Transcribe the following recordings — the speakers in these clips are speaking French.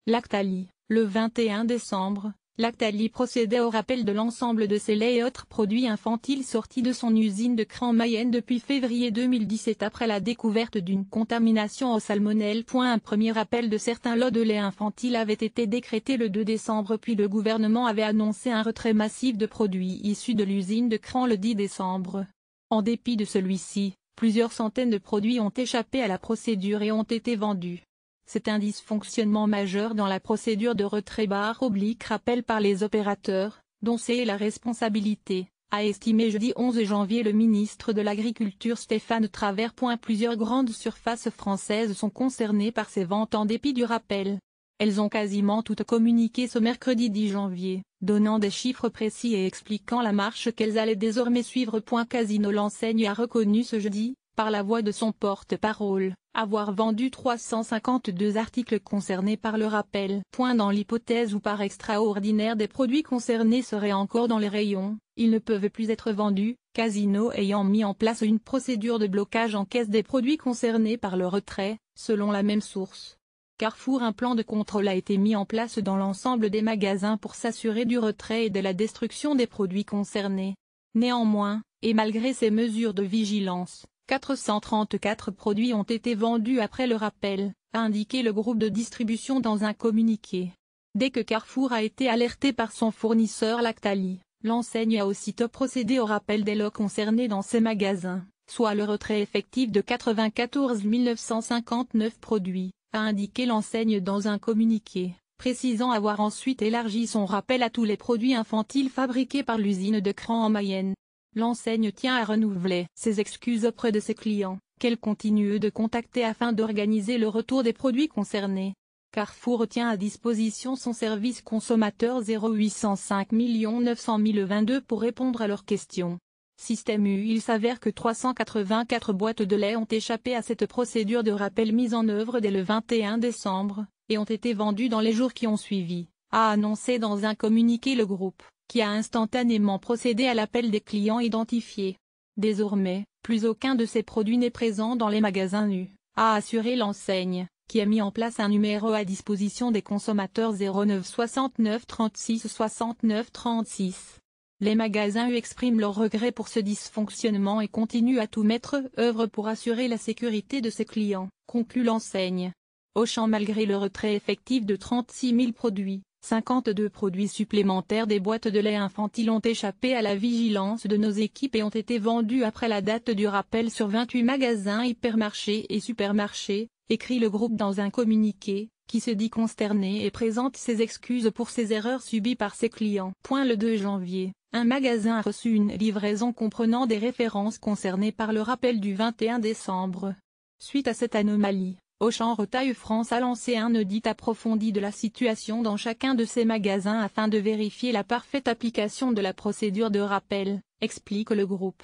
Lactalis. Le 21 décembre, Lactalis procédait au rappel de l'ensemble de ses laits et autres produits infantiles sortis de son usine de Cran en Mayenne depuis février 2017 après la découverte d'une contamination au salmonelle. Un premier rappel de certains lots de lait infantile avait été décrété le 2 décembre puis le gouvernement avait annoncé un retrait massif de produits issus de l'usine de Cran le 10 décembre. En dépit de celui-ci, plusieurs centaines de produits ont échappé à la procédure et ont été vendus. C'est un dysfonctionnement majeur dans la procédure de retrait/rappel par les opérateurs, dont c'est la responsabilité, a estimé jeudi 11 janvier le ministre de l'Agriculture Stéphane Travert. Plusieurs grandes surfaces françaises sont concernées par ces ventes en dépit du rappel. Elles ont quasiment toutes communiqué ce mercredi 10 janvier, donnant des chiffres précis et expliquant la marche qu'elles allaient désormais suivre. Casino. L'enseigne a reconnu ce jeudi, par la voix de son porte-parole, avoir vendu 352 articles concernés par le rappel. Dans l'hypothèse où par extraordinaire des produits concernés seraient encore dans les rayons, ils ne peuvent plus être vendus, Casino ayant mis en place une procédure de blocage en caisse des produits concernés par le retrait, selon la même source. Carrefour. Un plan de contrôle a été mis en place dans l'ensemble des magasins pour s'assurer du retrait et de la destruction des produits concernés. Néanmoins, et malgré ces mesures de vigilance, 434 produits ont été vendus après le rappel, a indiqué le groupe de distribution dans un communiqué. Dès que Carrefour a été alerté par son fournisseur Lactalis, l'enseigne a aussitôt procédé au rappel des lots concernés dans ses magasins, soit le retrait effectif de 94 959 produits, a indiqué l'enseigne dans un communiqué, précisant avoir ensuite élargi son rappel à tous les produits infantiles fabriqués par l'usine de Cran en Mayenne. L'enseigne tient à renouveler ses excuses auprès de ses clients, qu'elle continue de contacter afin d'organiser le retour des produits concernés. Carrefour tient à disposition son service consommateur 0805 900 022 pour répondre à leurs questions. Système U. Il s'avère que 384 boîtes de lait ont échappé à cette procédure de rappel mise en œuvre dès le 21 décembre, et ont été vendues dans les jours qui ont suivi, a annoncé dans un communiqué le groupe, qui a instantanément procédé à l'appel des clients identifiés. Désormais, plus aucun de ces produits n'est présent dans les magasins nus, a assuré l'enseigne, qui a mis en place un numéro à disposition des consommateurs 09 69 36 69 36. Les magasins expriment leur regret pour ce dysfonctionnement et continuent à tout mettre œuvre pour assurer la sécurité de ses clients, conclut l'enseigne. Auchan. Malgré le retrait effectif de 36 000 produits, 52 produits supplémentaires des boîtes de lait infantile ont échappé à la vigilance de nos équipes et ont été vendus après la date du rappel sur 28 magasins hypermarchés et supermarchés, écrit le groupe dans un communiqué, qui se dit consterné et présente ses excuses pour ces erreurs subies par ses clients. Le 2 janvier, un magasin a reçu une livraison comprenant des références concernées par le rappel du 21 décembre. Suite à cette anomalie, Auchan Retail France a lancé un audit approfondi de la situation dans chacun de ses magasins afin de vérifier la parfaite application de la procédure de rappel, explique le groupe.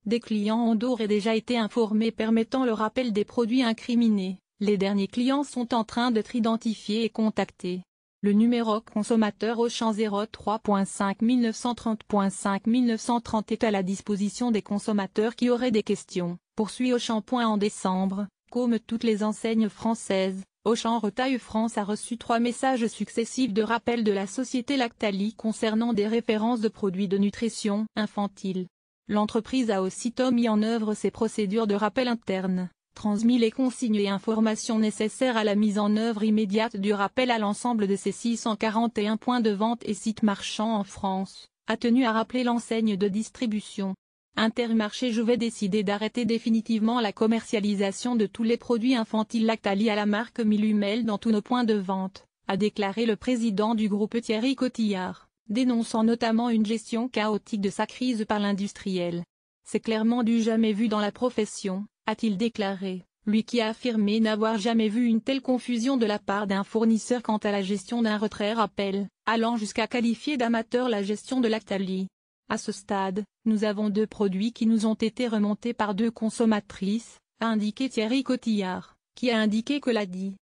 Des clients ont d'ores et déjà été informés permettant le rappel des produits incriminés. Les derniers clients sont en train d'être identifiés et contactés. Le numéro consommateur Auchan 03.5 1930.5 1930 est à la disposition des consommateurs qui auraient des questions, poursuit Auchan. En décembre, comme toutes les enseignes françaises, Auchan Retail France a reçu 3 messages successifs de rappel de la société Lactalis concernant des références de produits de nutrition infantile. L'entreprise a aussitôt mis en œuvre ses procédures de rappel interne, transmis les consignes et informations nécessaires à la mise en œuvre immédiate du rappel à l'ensemble de ses 641 points de vente et sites marchands en France, a tenu à rappeler l'enseigne de distribution. Intermarché. Je vais décider d'arrêter définitivement la commercialisation de tous les produits infantiles Lactalis à la marque Millumel dans tous nos points de vente, a déclaré le président du groupe Thierry Cotillard, dénonçant notamment une gestion chaotique de sa crise par l'industriel. C'est clairement du jamais vu dans la profession, a-t-il déclaré, lui qui a affirmé n'avoir jamais vu une telle confusion de la part d'un fournisseur quant à la gestion d'un retrait-rappel, allant jusqu'à qualifier d'amateur la gestion de Lactalis. À ce stade, nous avons 2 produits qui nous ont été remontés par 2 consommatrices, a indiqué Thierry Cotillard, qui a indiqué que l'ADI